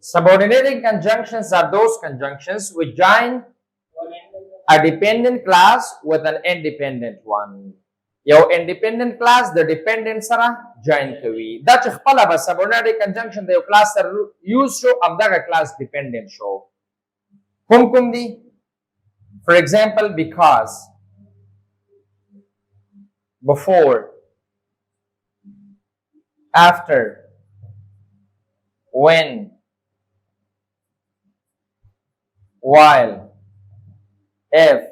Subordinating conjunctions are those conjunctions which join a dependent class with an independent one. Your independent class, the dependent sara join kowi. That khpala ba subordinating conjunction the class sara use show amdaga class dependent show. Kum di? For example, because, before, after, when, while, if,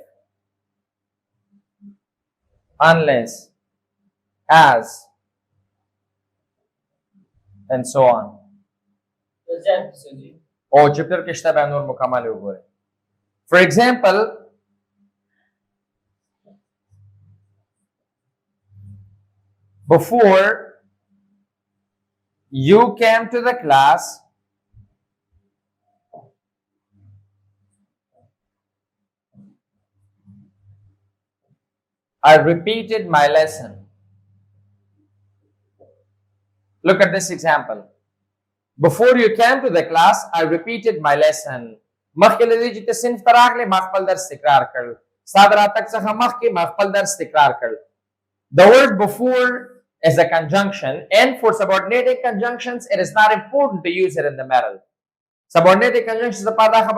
unless, as, and so on. Oh, chapter kishta ba nur mukamal ugore. For example, before you came to the class, I repeated my lesson. Look at this example. Before you came to the class, I repeated my lesson. The word before is a conjunction, and for subordinating conjunctions, it is not important to use it in the middle. Subordinating conjunctions the class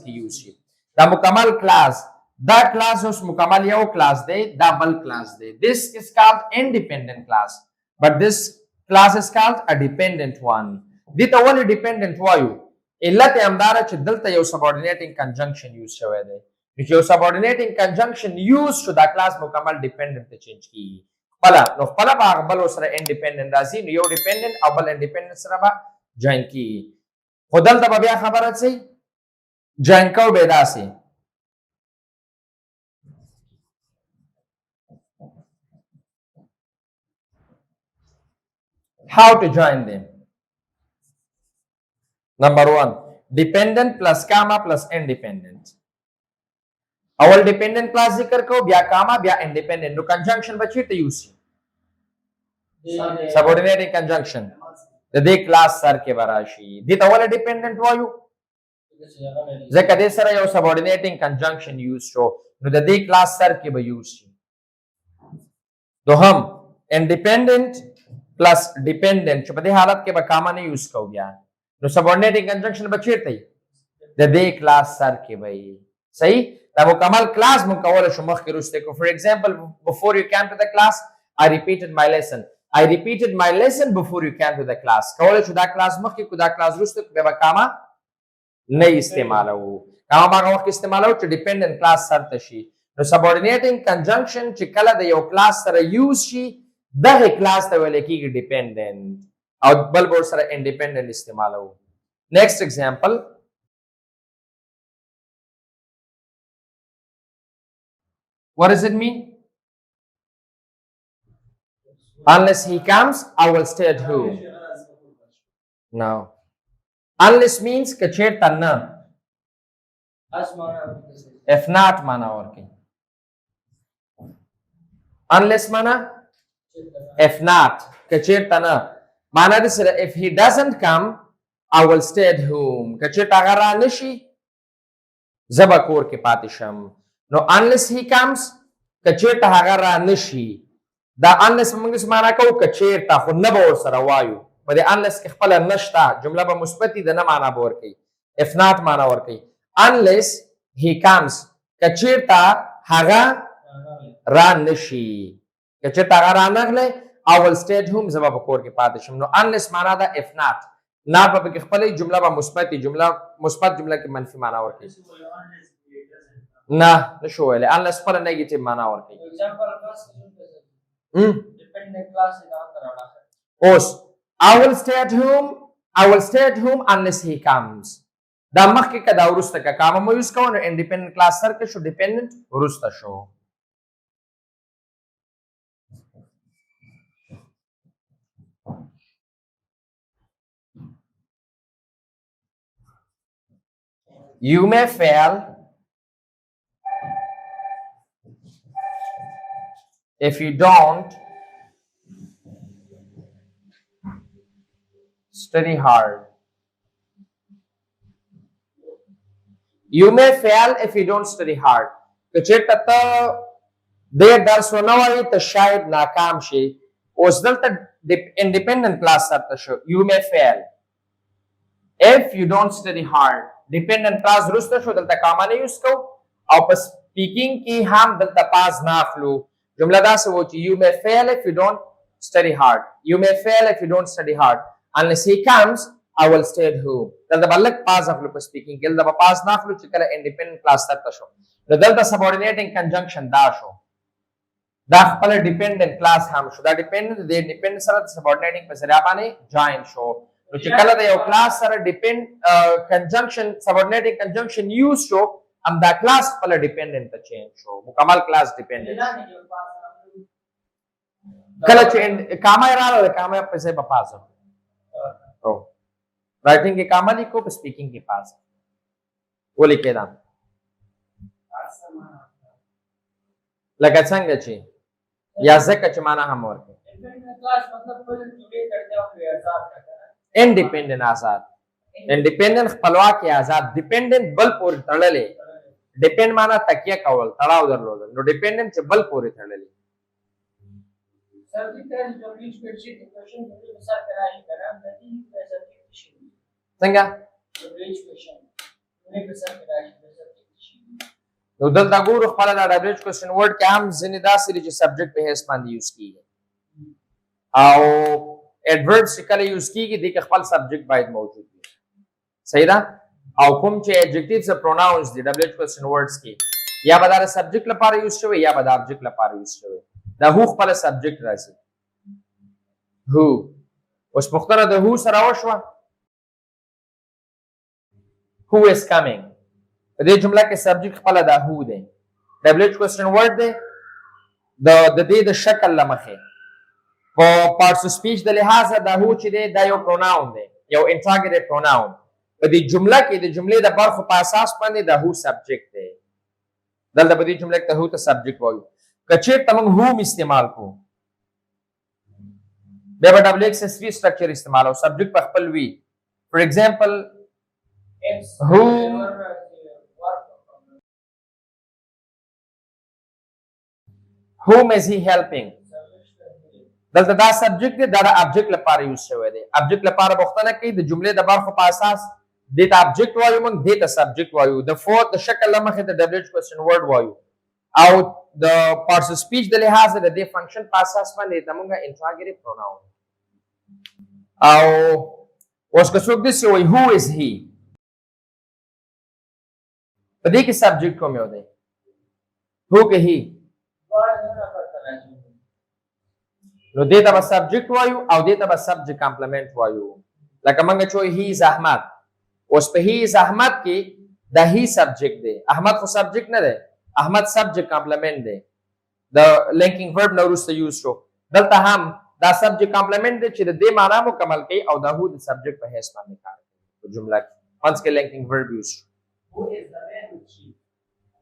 use the mukamal class. That class is mukamal yao class de, double class de. This is called independent class, but this class is called a dependent one. This only dependent wayu. Illate amdara ch dalta yo subordinating conjunction use shawai de. If your subordinating conjunction used to the class mukamal dependent te change ki. Pala no pala ba bal usra independent razi no yo dependent abal independent sra ba join ki. Khodal ta babya khabarat se join ka beda se. How to join them? Number one, dependent plus comma plus independent. Our dependent class zikr ko bya comma bya independent. No conjunction bachi to use. Subordinating conjunction. The day class sir ke barashi. Dit our dependent wayu. Zaka de sara yo subordinating conjunction use show. No the day class sir ke ba use. तो हम independent plus dependent जो पते हालत के बकामा ने use कर गया तो subordinating conjunction बचे थे the day class सर के भाई सही तब वो कमाल class मुकावल शुमख के रुस्ते को for example before you came to the class I repeated my lesson before you came to the class कवल शुदा class मख के कुदा class रुस्ते के बकामा नहीं इस्तेमाल हो कामा बागा वक्त इस्तेमाल हो तो dependent class सर तशी no subordinating conjunction چې کله د یو class سره use شي دغه class ته ویل کېږي dependent او بل بل سره independent استعمالو. Next example, what does it mean? Unless he comes, I will stay at home. No. Unless means kachet tanna. If not, mana working. Unless mana, if not, kachet tanna. Mana this if he doesn't come, I will stay at home. Kachet agara nishi, zabakor ke patisham. No, unless he comes, kachet agara nishi. The unless mungis mana kau kachet ta khud naba or sarawayu. But the unless kepala nashta jumla ba musbati the na mana bor ki. If not mana or ki. Unless he comes, kachet haga ran nishi. Kachet agara nagle. I will stay at home zaba bakor ke patisham. No, unless mana da if not. Not ba kepala jumla ba musbati jumla musbat jumla ke manfi mana or ki. Nah, no show unless pala negative mana or ki. Dependent class Os, I will stay at home unless he comes. Da makki ka da urusta ka kama mo use ka independent class sir ka should dependent urusta show. You may fail if you don't study hard. You may fail if you don't study hard. که چېرته ته ډېر درس ونه وایې ته شاید ناکام شي. اوس دلته independent class سره شو. You may fail if you don't study hard. Dependent class وروسته شو دلته کاما نه یوز کوو او په speaking کې هم دلته پاس نه اخلو. جمله داسې و چې you may fail if you don't study hard. You may fail if you don't study hard. Unless he comes, I will stay at home. دلته بلک پاس اخلو په speaking کې دلته پاس نه اخلو چې کله independent class تر شو. دلته subordinating conjunction دا شو. دا خپل dependent class هم شو. دا dependent د independent سره subordinating په ذریعہ باندې join شو. نو چې کله د یو class سره conjunction subordinating conjunction use شو هم دا class خپل dependent ته change شو. مکمل class dependent. کله چې کاما راغله کاما په ځای په پاس او رائټینګ کې کاما لیکو په سپیکینګ کې پاس ولې کېدا لکه څنګه چې یا ځکه چې معنا هم ورکړي انډیپندنت آزاد انډیپندنت خپلواک آزاد ډیپندنت بل پورې تړلې ډیپند معنا تکیه کول تړاو درلود نو ډیپندنت چې بل پورې تړلې څنګه نو دلته ګورو خپل دا ډبلیو کوېسچن ورډ کې هم ځینې داسې دي چې سبجیکټ په حیث باندې یوز کیږي او ایڈوربس چې کله یوز کیږي دې کې خپل سبجیکټ باید موجود وي صحیح ده او کوم چې ایڈجکټیوز او پروناونز دي ډبلیو کوېسچن ورډز کې یا به دا سبجیکټ لپاره یوز شوی یا به دا ابجیکټ لپاره یوز شوی دا هو خپل سبجیکټ راځي هو اوس پوښتنه د هو سره وشوه who is coming په دې جمله کې سبجیکټ خپل دا هو دی ډبلیو کوېسچن ورډ دی د دې د شکل لمخې په پارټس اف سپیچ د لحاظه دا هو چې دی دا یو پروناون دی یو انټراګیټیو پروناون په دې جمله کې د جملې د برخو په اساس باندې دا هو سبجیکټ دی دلته په دې جمله کې ته هو ته سبجیکټ وایو که چېرته موږ هوم استعمال کوو بیا به ډبلیو ایکس ایس وي سټرکچر استعمالو سبجیکټ په خپل وي فور ایگزامپل whom is he helping دلته دا سبجیکټ دی دا د ابجیکټ لپاره یوز شوی دی ابجیکټ لپاره پوښتنه کوي د جملې د برخو په اساس دې ته ابجیکټ وایو موږ دې ته سبجیکټ وایو د فورث د شکل لمخې د ډبلیو کوېسچن ورډ وایو او د پارټس اف سپیچ د لحاظه د دې فنکشن په اساس باندې د موږ انټراګیټیو پروناون او اوس که څوک داسې وایي who is he په دې کې سبجیکټ کوم یو دی هو که هی نو دې ته به سبجیکټ وایو او دې ته به سبجیکټ کمپلیمنټ وایو لکه موږ چې وایو هی از احمد اوس په هی از احمد کې د هی سبجیکټ دی احمد خو سبجیکټ نه دی احمد سبجیکټ کمپلیمنٹ دی د لینکینګ ورب نه وروسته یوز شو دلته هم دا سبجیکټ کمپلیمنٹ دی چې د دې معنا مکمل کوي او دا هو د سبجیکټ په حیث باندې کار کوي په جمله کې منځ کې لینکینګ ورب یوز شو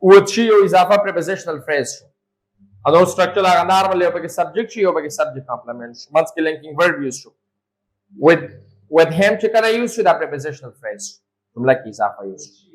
with she یو اضافه prepositional phrase شو او دا structure هغه نارمل یو پکې سبجیکټ شي یو پکې سبجیکټ کمپلیمنٹ شو منځ کې لینکینګ ورب یوز شو with him چې کله یوز شو دا prepositional phrase جمله کې اضافه یوز شو